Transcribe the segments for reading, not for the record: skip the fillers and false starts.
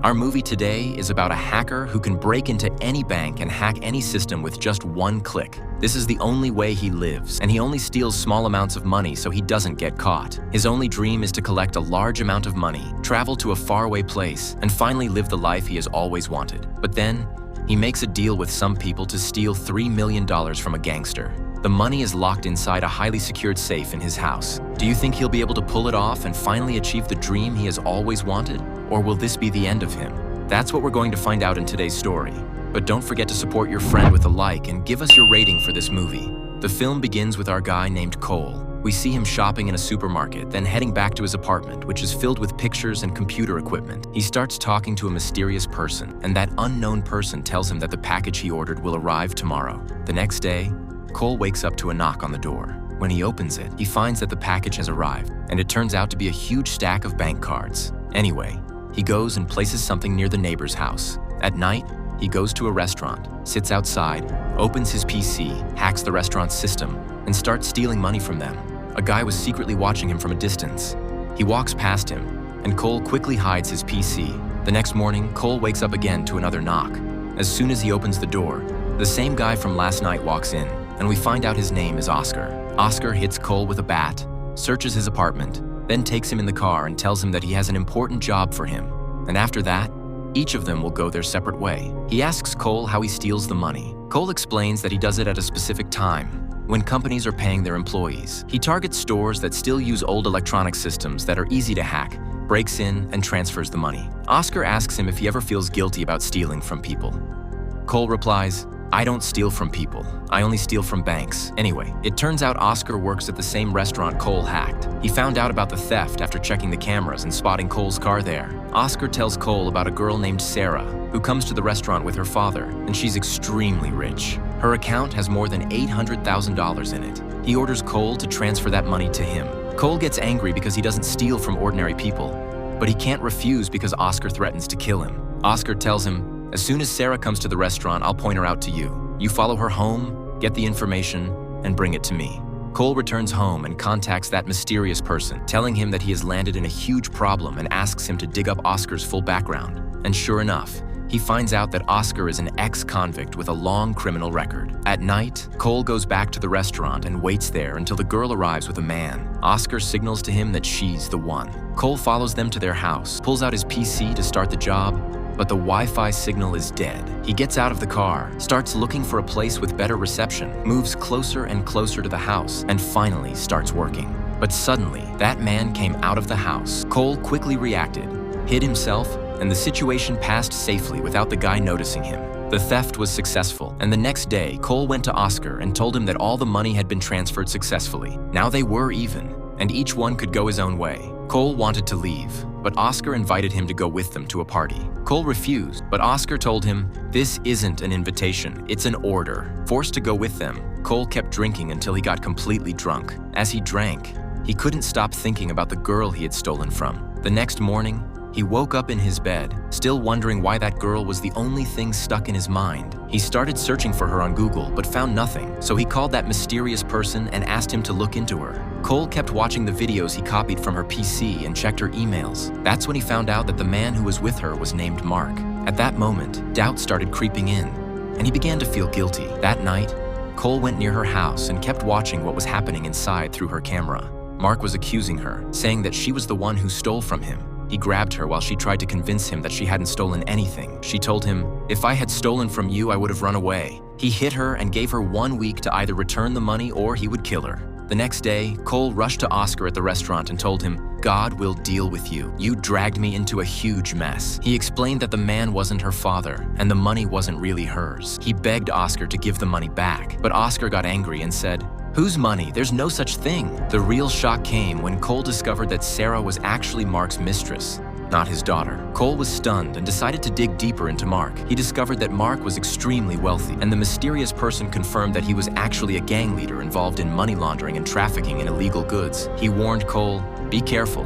Our movie today is about a hacker who can break into any bank and hack any system with just one click. This is the only way he lives, and he only steals small amounts of money so he doesn't get caught. His only dream is to collect a large amount of money, travel to a faraway place, and finally live the life he has always wanted. But then, he makes a deal with some people to steal $3 million from a gangster. The money is locked inside a highly secured safe in his house. Do you think he'll be able to pull it off and finally achieve the dream he has always wanted? Or will this be the end of him? That's what we're going to find out in today's story. But don't forget to support your friend with a like and give us your rating for this movie. The film begins with our guy named Cole. We see him shopping in a supermarket, then heading back to his apartment, which is filled with pictures and computer equipment. He starts talking to a mysterious person, and that unknown person tells him that the package he ordered will arrive tomorrow. The next day, Cole wakes up to a knock on the door. When he opens it, he finds that the package has arrived, and it turns out to be a huge stack of bank cards. Anyway, he goes and places something near the neighbor's house. At night, he goes to a restaurant, sits outside, opens his PC, hacks the restaurant's system, and starts stealing money from them. A guy was secretly watching him from a distance. He walks past him, and Cole quickly hides his PC. The next morning, Cole wakes up again to another knock. As soon as he opens the door, the same guy from last night walks in, and we find out his name is Oscar. Oscar hits Cole with a bat, searches his apartment, then takes him in the car and tells him that he has an important job for him. And after that, each of them will go their separate way. He asks Cole how he steals the money. Cole explains that he does it at a specific time, when companies are paying their employees. He targets stores that still use old electronic systems that are easy to hack, breaks in, and transfers the money. Oscar asks him if he ever feels guilty about stealing from people. Cole replies, "I don't steal from people. I only steal from banks." Anyway, it turns out Oscar works at the same restaurant Cole hacked. He found out about the theft after checking the cameras and spotting Cole's car there. Oscar tells Cole about a girl named Sarah, who comes to the restaurant with her father, and she's extremely rich. Her account has more than $800,000 in it. He orders Cole to transfer that money to him. Cole gets angry because he doesn't steal from ordinary people, but he can't refuse because Oscar threatens to kill him. Oscar tells him, "As soon as Sarah comes to the restaurant, I'll point her out to you. You follow her home, get the information, and bring it to me." Cole returns home and contacts that mysterious person, telling him that he has landed in a huge problem and asks him to dig up Oscar's full background. And sure enough, he finds out that Oscar is an ex-convict with a long criminal record. At night, Cole goes back to the restaurant and waits there until the girl arrives with a man. Oscar signals to him that she's the one. Cole follows them to their house, pulls out his PC to start the job, but the Wi-Fi signal is dead. He gets out of the car, starts looking for a place with better reception, moves closer and closer to the house, and finally starts working. But suddenly, that man came out of the house. Cole quickly reacted, hid himself, and the situation passed safely without the guy noticing him. The theft was successful, and the next day, Cole went to Oscar and told him that all the money had been transferred successfully. Now they were even, and each one could go his own way. Cole wanted to leave, but Oscar invited him to go with them to a party. Cole refused, but Oscar told him, "This isn't an invitation, it's an order." Forced to go with them, Cole kept drinking until he got completely drunk. As he drank, he couldn't stop thinking about the girl he had stolen from. The next morning, he woke up in his bed, still wondering why that girl was the only thing stuck in his mind. He started searching for her on Google, but found nothing, so he called that mysterious person and asked him to look into her. Cole kept watching the videos he copied from her PC and checked her emails. That's when he found out that the man who was with her was named Mark. At that moment, doubt started creeping in, and he began to feel guilty. That night, Cole went near her house and kept watching what was happening inside through her camera. Mark was accusing her, saying that she was the one who stole from him. He grabbed her while she tried to convince him that she hadn't stolen anything. She told him, "If I had stolen from you, I would have run away." He hit her and gave her 1 week to either return the money or he would kill her. The next day, Cole rushed to Oscar at the restaurant and told him, "God will deal with you. You dragged me into a huge mess." He explained that the man wasn't her father and the money wasn't really hers. He begged Oscar to give the money back, but Oscar got angry and said, "Whose money? There's no such thing." The real shock came when Cole discovered that Sarah was actually Mark's mistress, not his daughter. Cole was stunned and decided to dig deeper into Mark. He discovered that Mark was extremely wealthy, and the mysterious person confirmed that he was actually a gang leader involved in money laundering and trafficking in illegal goods. He warned Cole, "Be careful.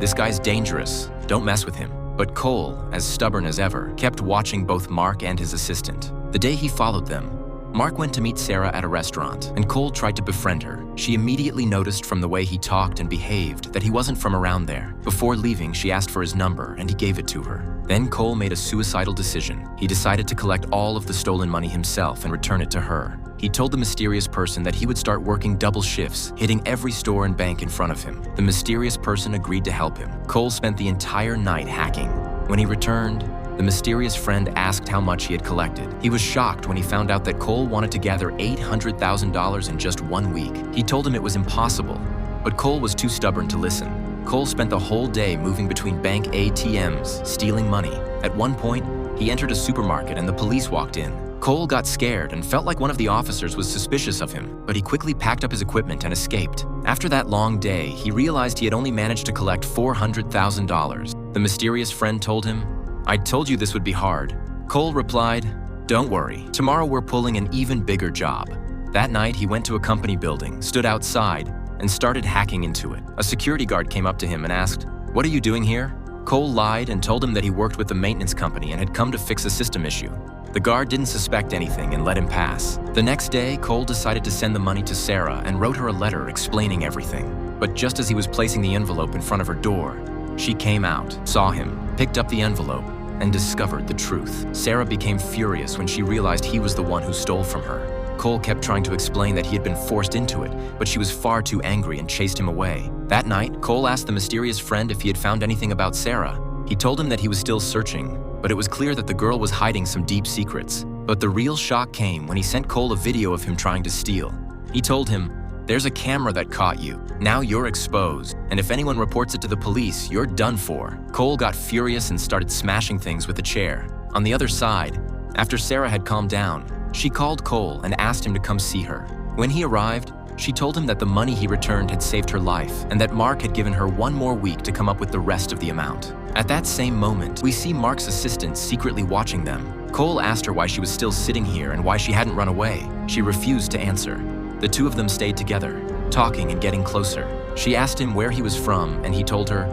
This guy's dangerous. Don't mess with him." But Cole, as stubborn as ever, kept watching both Mark and his assistant. The day he followed them, Mark went to meet Sarah at a restaurant, and Cole tried to befriend her. She immediately noticed from the way he talked and behaved that he wasn't from around there. Before leaving, she asked for his number, and he gave it to her. Then Cole made a suicidal decision. He decided to collect all of the stolen money himself and return it to her. He told the mysterious person that he would start working double shifts, hitting every store and bank in front of him. The mysterious person agreed to help him. Cole spent the entire night hacking. When he returned, the mysterious friend asked how much he had collected. He was shocked when he found out that Cole wanted to gather $800,000 in just 1 week. He told him it was impossible, but Cole was too stubborn to listen. Cole spent the whole day moving between bank ATMs, stealing money. At one point, he entered a supermarket and the police walked in. Cole got scared and felt like one of the officers was suspicious of him, but he quickly packed up his equipment and escaped. After that long day, he realized he had only managed to collect $400,000. The mysterious friend told him, "I told you this would be hard." Cole replied, "Don't worry, tomorrow we're pulling an even bigger job." That night, he went to a company building, stood outside, and started hacking into it. A security guard came up to him and asked, "What are you doing here?" Cole lied and told him that he worked with the maintenance company and had come to fix a system issue. The guard didn't suspect anything and let him pass. The next day, Cole decided to send the money to Sarah and wrote her a letter explaining everything. But just as he was placing the envelope in front of her door, she came out, saw him, picked up the envelope, and discovered the truth. Sarah became furious when she realized he was the one who stole from her. Cole kept trying to explain that he had been forced into it, but she was far too angry and chased him away. That night, Cole asked the mysterious friend if he had found anything about Sarah. He told him that he was still searching, but it was clear that the girl was hiding some deep secrets. But the real shock came when he sent Cole a video of him trying to steal. He told him, "There's a camera that caught you. Now you're exposed, and if anyone reports it to the police, you're done for." Cole got furious and started smashing things with a chair. On the other side, after Sarah had calmed down, she called Cole and asked him to come see her. When he arrived, she told him that the money he returned had saved her life and that Mark had given her 1 more week to come up with the rest of the amount. At that same moment, we see Mark's assistant secretly watching them. Cole asked her why she was still sitting here and why she hadn't run away. She refused to answer. The two of them stayed together, talking and getting closer. She asked him where he was from, and he told her,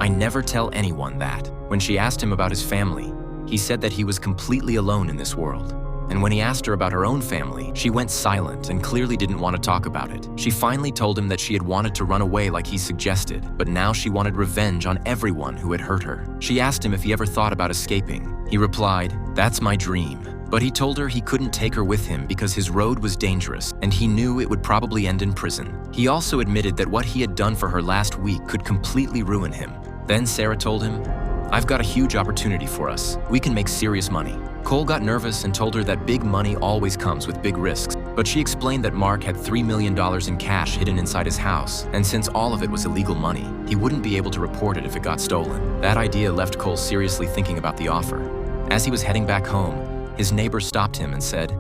"I never tell anyone that." When she asked him about his family, he said that he was completely alone in this world. And when he asked her about her own family, she went silent and clearly didn't want to talk about it. She finally told him that she had wanted to run away like he suggested, but now she wanted revenge on everyone who had hurt her. She asked him if he ever thought about escaping. He replied, "That's my dream." But he told her he couldn't take her with him because his road was dangerous and he knew it would probably end in prison. He also admitted that what he had done for her last week could completely ruin him. Then Sarah told him, "I've got a huge opportunity for us. We can make serious money." Cole got nervous and told her that big money always comes with big risks, but she explained that Mark had $3 million in cash hidden inside his house, and since all of it was illegal money, he wouldn't be able to report it if it got stolen. That idea left Cole seriously thinking about the offer. As he was heading back home, his neighbor stopped him and said,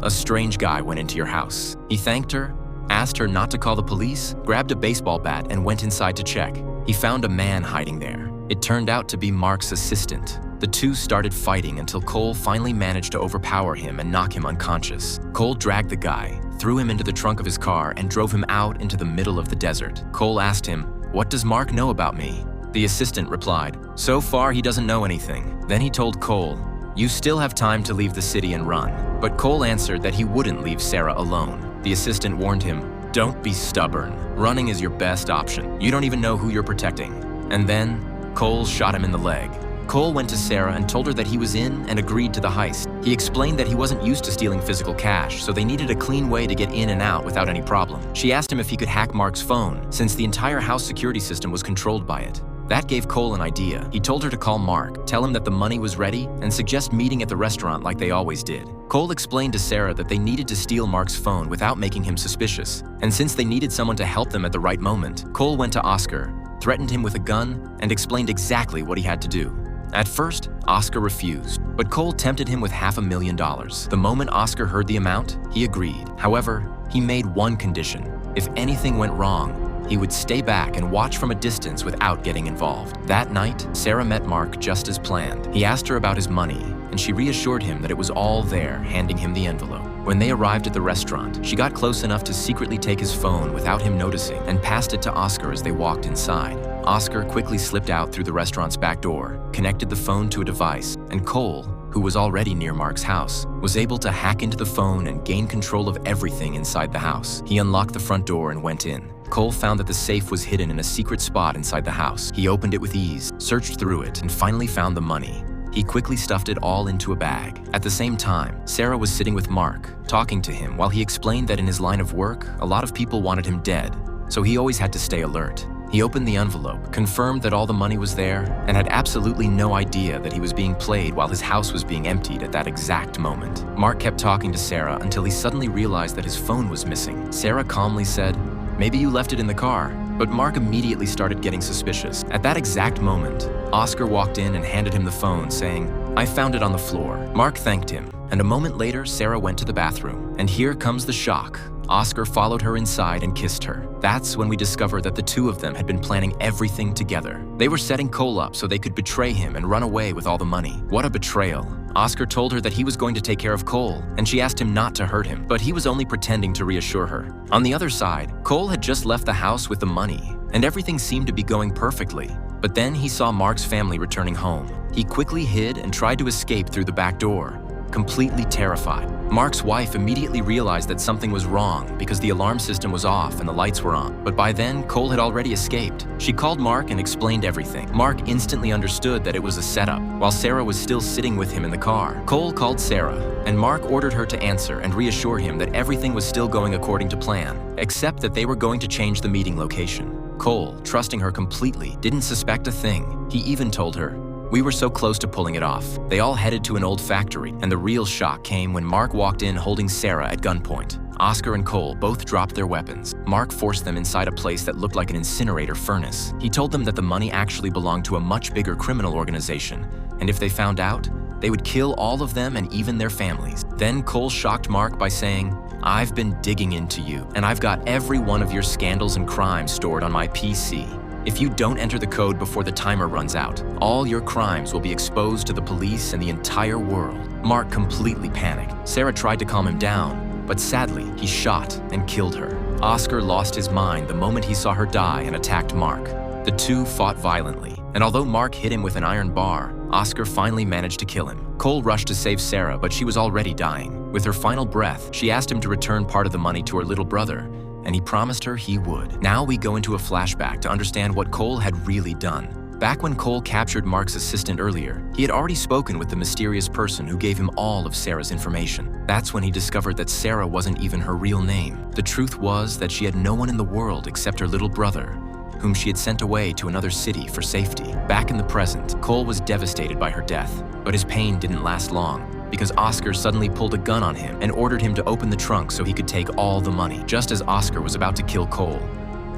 "A strange guy went into your house." He thanked her, asked her not to call the police, grabbed a baseball bat, and went inside to check. He found a man hiding there. It turned out to be Mark's assistant. The two started fighting until Cole finally managed to overpower him and knock him unconscious. Cole dragged the guy, threw him into the trunk of his car, and drove him out into the middle of the desert. Cole asked him, "What does Mark know about me?" The assistant replied, "So far he doesn't know anything." Then he told Cole, "You still have time to leave the city and run." But Cole answered that he wouldn't leave Sarah alone. The assistant warned him, "Don't be stubborn. Running is your best option. You don't even know who you're protecting." And then, Cole shot him in the leg. Cole went to Sarah and told her that he was in and agreed to the heist. He explained that he wasn't used to stealing physical cash, so they needed a clean way to get in and out without any problem. She asked him if he could hack Mark's phone, since the entire house security system was controlled by it. That gave Cole an idea. He told her to call Mark, tell him that the money was ready, and suggest meeting at the restaurant like they always did. Cole explained to Sarah that they needed to steal Mark's phone without making him suspicious. And since they needed someone to help them at the right moment, Cole went to Oscar, threatened him with a gun, and explained exactly what he had to do. At first, Oscar refused, but Cole tempted him with $500,000. The moment Oscar heard the amount, he agreed. However, he made one condition. If anything went wrong, he would stay back and watch from a distance without getting involved. That night, Sarah met Mark just as planned. He asked her about his money, and she reassured him that it was all there, handing him the envelope. When they arrived at the restaurant, she got close enough to secretly take his phone without him noticing and passed it to Oscar as they walked inside. Oscar quickly slipped out through the restaurant's back door, connected the phone to a device, and Cole, who was already near Mark's house, was able to hack into the phone and gain control of everything inside the house. He unlocked the front door and went in. Cole found that the safe was hidden in a secret spot inside the house. He opened it with ease, searched through it, and finally found the money. He quickly stuffed it all into a bag. At the same time, Sarah was sitting with Mark, talking to him while he explained that in his line of work, a lot of people wanted him dead, so he always had to stay alert. He opened the envelope, confirmed that all the money was there, and had absolutely no idea that he was being played while his house was being emptied at that exact moment. Mark kept talking to Sarah until he suddenly realized that his phone was missing. Sarah calmly said, "Maybe you left it in the car." But Mark immediately started getting suspicious. At that exact moment, Oscar walked in and handed him the phone, saying, "I found it on the floor." Mark thanked him, and a moment later, Sarah went to the bathroom. And here comes the shock. Oscar followed her inside and kissed her. That's when we discovered that the two of them had been planning everything together. They were setting Cole up so they could betray him and run away with all the money. What a betrayal. Oscar told her that he was going to take care of Cole, and she asked him not to hurt him, but he was only pretending to reassure her. On the other side, Cole had just left the house with the money, and everything seemed to be going perfectly. But then he saw Mark's family returning home. He quickly hid and tried to escape through the back door, completely terrified. Mark's wife immediately realized that something was wrong because the alarm system was off and the lights were on. But by then, Cole had already escaped. She called Mark and explained everything. Mark instantly understood that it was a setup, while Sarah was still sitting with him in the car. Cole called Sarah, and Mark ordered her to answer and reassure him that everything was still going according to plan, except that they were going to change the meeting location. Cole, trusting her completely, didn't suspect a thing. He even told her, "We were so close to pulling it off." They all headed to an old factory, and the real shock came when Mark walked in holding Sarah at gunpoint. Oscar and Cole both dropped their weapons. Mark forced them inside a place that looked like an incinerator furnace. He told them that the money actually belonged to a much bigger criminal organization, and if they found out, they would kill all of them and even their families. Then Cole shocked Mark by saying, "I've been digging into you, and I've got every one of your scandals and crimes stored on my PC. If you don't enter the code before the timer runs out, all your crimes will be exposed to the police and the entire world." Mark completely panicked. Sarah tried to calm him down, but sadly, he shot and killed her. Oscar lost his mind the moment he saw her die and attacked Mark. The two fought violently, and although Mark hit him with an iron bar, Oscar finally managed to kill him. Cole rushed to save Sarah, but she was already dying. With her final breath, she asked him to return part of the money to her little brother, and he promised her he would. Now we go into a flashback to understand what Cole had really done. Back when Cole captured Mark's assistant earlier, he had already spoken with the mysterious person who gave him all of Sarah's information. That's when he discovered that Sarah wasn't even her real name. The truth was that she had no one in the world except her little brother, whom she had sent away to another city for safety. Back in the present, Cole was devastated by her death, but his pain didn't last long, because Oscar suddenly pulled a gun on him and ordered him to open the trunk so he could take all the money. Just as Oscar was about to kill Cole,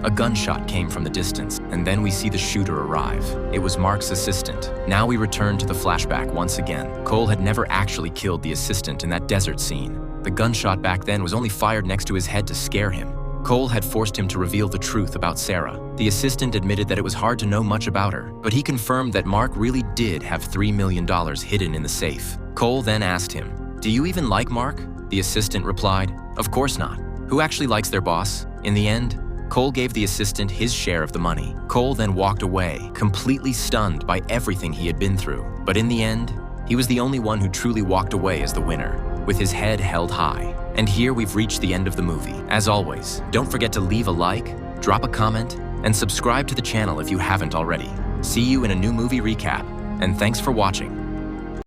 a gunshot came from the distance, and then we see the shooter arrive. It was Mark's assistant. Now we return to the flashback once again. Cole had never actually killed the assistant in that desert scene. The gunshot back then was only fired next to his head to scare him. Cole had forced him to reveal the truth about Sarah. The assistant admitted that it was hard to know much about her, but he confirmed that Mark really did have $3 million hidden in the safe. Cole then asked him, "Do you even like Mark?" The assistant replied, "Of course not. Who actually likes their boss?" In the end, Cole gave the assistant his share of the money. Cole then walked away, completely stunned by everything he had been through. But in the end, he was the only one who truly walked away as the winner, with his head held high. And here we've reached the end of the movie. As always, don't forget to leave a like, drop a comment, and subscribe to the channel if you haven't already. See you in a new movie recap, and thanks for watching.